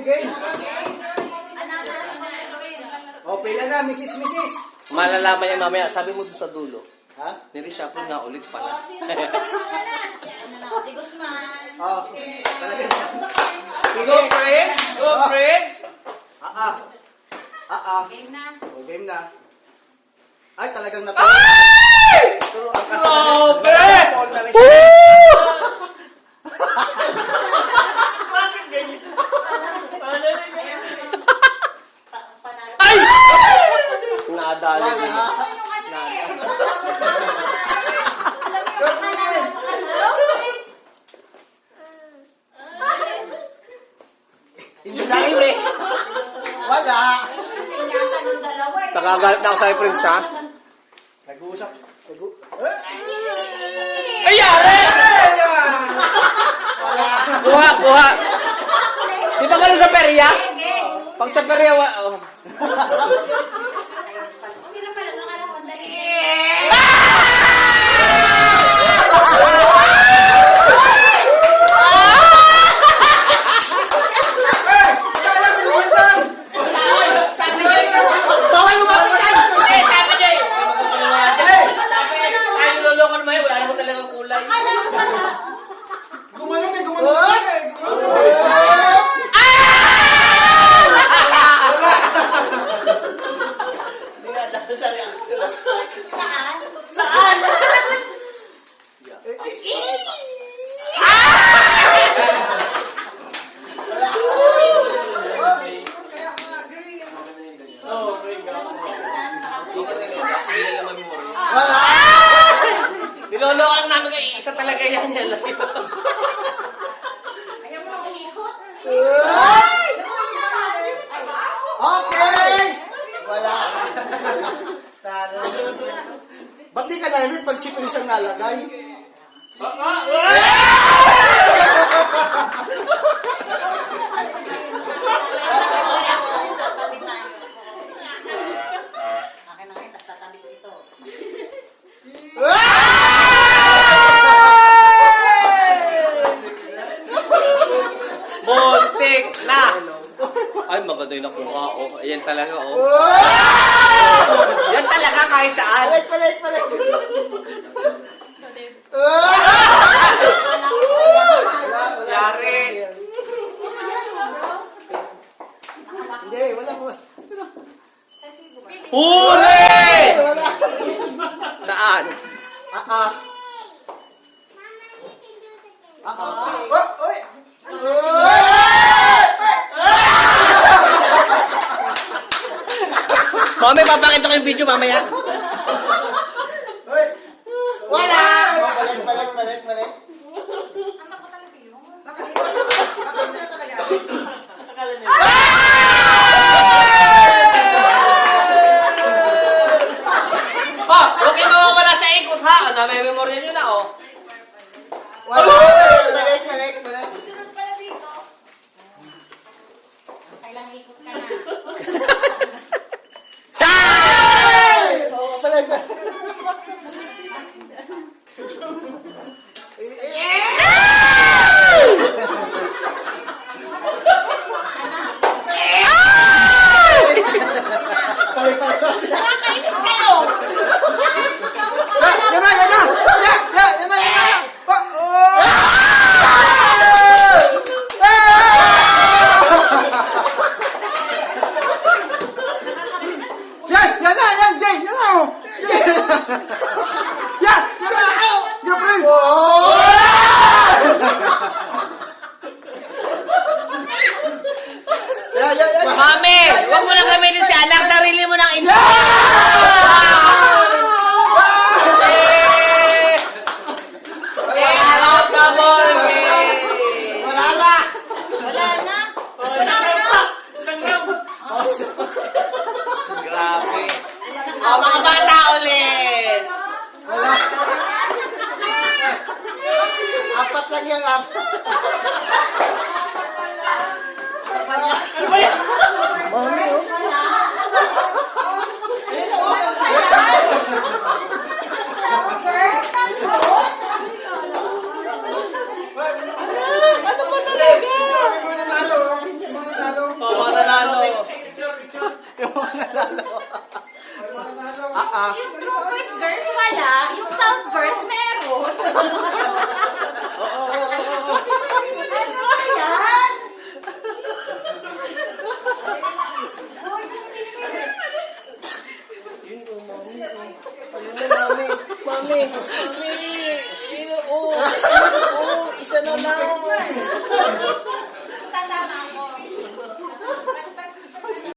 game. O, pila na, Mrs. Malalaman yan mamaya. Sabi mo doon sa dulo. Ha? Nireshuffle nga ulit pala. Guzman. Oh. Go, friends! Go, friends! Game na. O, game na. Ay, talagang Ay! Pero ang Grabe! Paul na rin siya. Woo! Bakit ganyan? Paano na ganyan? Panalo. Ay! Nadali din. Yung ano eh. Alam mo yung Hindi na rin eh. Wala. sinyasan ng dalawa eh. Nakagalit na ako sa'yo, Prince, ha? Nag-uusap. Ay, yari! Kuha, kuha. Di ba ganun sa perya? Game. Pag sa perya, Hindi na pala, nakala ko, dali. Bawal lumapit yan! sabi niya eh. Ay, niloloko naman yun. Wala naman talagang kulay. Akala ko pala. Gumanon eh. Hindi nga dahil sa reaction. Saan? Saan? Wala! Niloloko lang namin kayo. Isa talaga yan. Yan lang yun. Ayaw mo na umikot? Okay! Wala. Ba't di ka namin pag si Prince ang nalagay? Tatabi tayo. Akin na ngayon, tatabi ko ito. Muntik na! Ay, maganda yung nakuha. Oh, ayan talaga, oh. Yan talaga kahit saan. Palit! Yari. Hindi, wala ko. Huli! Saan? Oy! Mami, papakita ko yung video mamaya. Oy! Wala! Balik. Asa ko talaga yun? Bakit na talaga? Akala niya. Oh, huwag kayo mawawala sa ikot, ha? Namememorya nyo na, oh. Wala! Balik. Sunod pala dito. Kailang ikot ka na. Oo, balik. Nakakainis kayo! Yan na! Mami, huwag mo na gamitin si anak. Sarili mo ng info. Out the ball game. Wala na! Wala na. Oh, isang round. Grabe. Oh, mga bata ulit. Wala. Apat lang yung apat. Ano ba yan? Mami, oh. Ano ba talaga? Kami mo nanalo. Yung true verse girls wala, yung south verse meron. Ano ba yan? Mami, isa na lang.